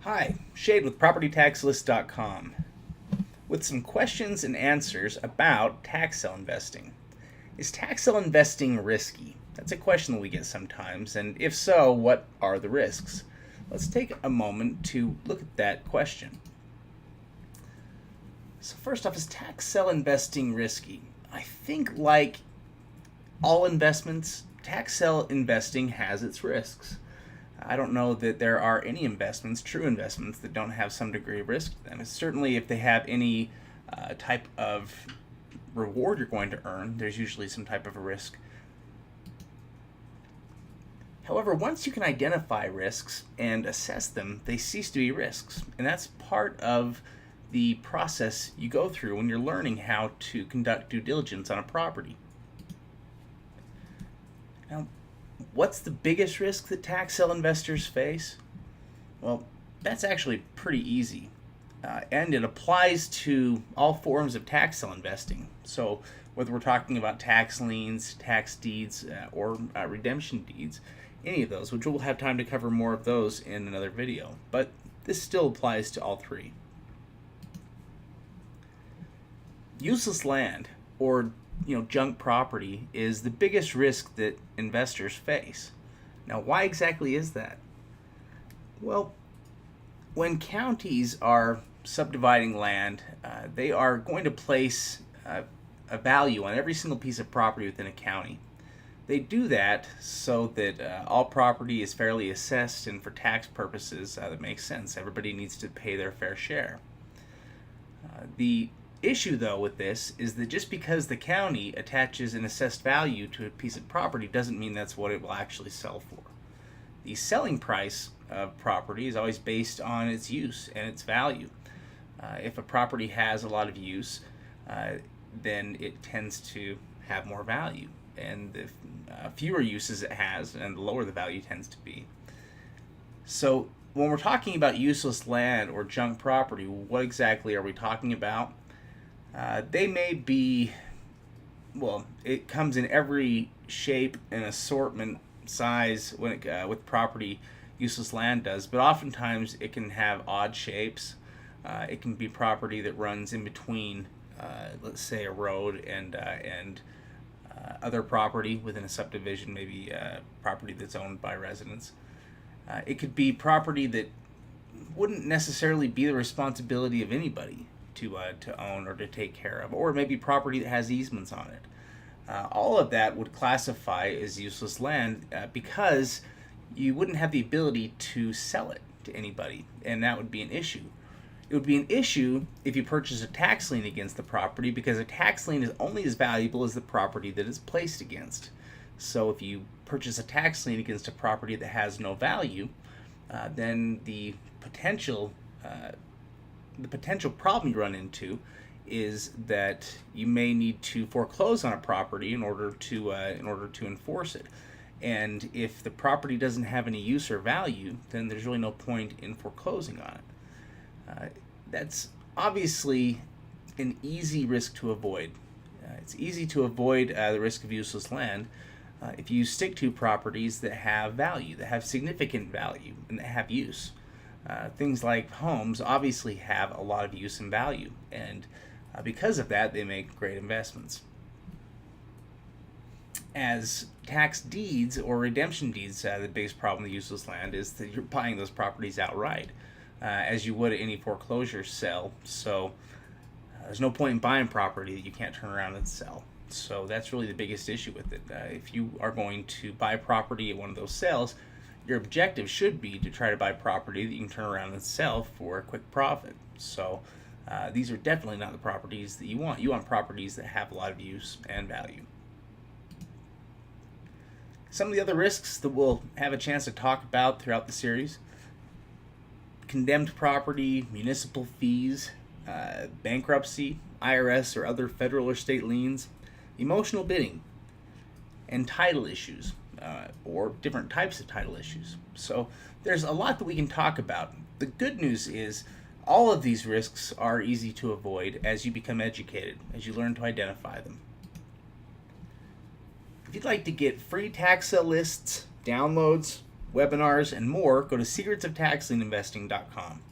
Hi, Shade with PropertyTaxList.com with some questions and answers about tax sale investing. Is tax sale investing risky? That's a question that we get sometimes, and if so, what are the risks? Let's take a moment to look at that question. So first off, is tax sale investing risky? I think like all investments, tax sale investing has its risks. I don't know that there are any investments, true investments, that don't have some degree of risk to them. And certainly, if they have any type of reward you're going to earn, there's usually some type of a risk. However, once you can identify risks and assess them, they cease to be risks. And that's part of the process you go through when you're learning how to conduct due diligence on a property. Now, what's the biggest risk that tax sale investors face? Well, that's actually pretty easy. And it applies to all forms of tax sale investing. So whether we're talking about tax liens, tax deeds, or redemption deeds, any of those, which we'll have time to cover more of those in another video. But this still applies to all three. Useless land, or junk property, is the biggest risk that investors face. Now, why exactly is that? Well, when counties are subdividing land, they are going to place a value on every single piece of property within a county. They do that so that all property is fairly assessed, and for tax purposes, that makes sense. Everybody needs to pay their fair share. The issue, though, with this is that just because the county attaches an assessed value to a piece of property doesn't mean that's what it will actually sell for. The selling price of property is always based on its use and its value. If a property has a lot of use, then it tends to have more value. And the fewer uses it has, and the lower the value tends to be. So when we're talking about useless land or junk property, what exactly are we talking about? They may be, well, it comes in every shape and assortment size when with property useless land does, but oftentimes it can have odd shapes. It can be property that runs in between, let's say, a road and other property within a subdivision, maybe property that's owned by residents. It could be property that wouldn't necessarily be the responsibility of anybody to own or to take care of, or maybe property that has easements on it. All of that would classify as useless land because you wouldn't have the ability to sell it to anybody, and that would be an issue. It would be an issue if you purchase a tax lien against the property, because a tax lien is only as valuable as the property that it's placed against. So if you purchase a tax lien against a property that has no value, then the potential problem you run into is that you may need to foreclose on a property in order to enforce it. And if the property doesn't have any use or value, then there's really no point in foreclosing on it. That's obviously an easy risk to avoid. It's easy to avoid the risk of useless land if you stick to properties that have value, that have significant value, and that have use. Things like homes obviously have a lot of use and value, and because of that, they make great investments. As tax deeds or redemption deeds, the biggest problem with useless land is that you're buying those properties outright, as you would at any foreclosure sale. So there's no point in buying property that you can't turn around and sell. So that's really the biggest issue with it. If you are going to buy property at one of those sales, your objective should be to try to buy property that you can turn around and sell for a quick profit. So these are definitely not the properties that you want. You want properties that have a lot of use and value. Some of the other risks that we'll have a chance to talk about throughout the series: condemned property, municipal fees, bankruptcy, IRS or other federal or state liens, emotional bidding, and title issues, or different types of title issues. So there's a lot that we can talk about. The good news is all of these risks are easy to avoid as you become educated, as you learn to identify them. If you'd like to get free tax sale lists, downloads, webinars, and more, go to secretsoftaxlieninvesting.com.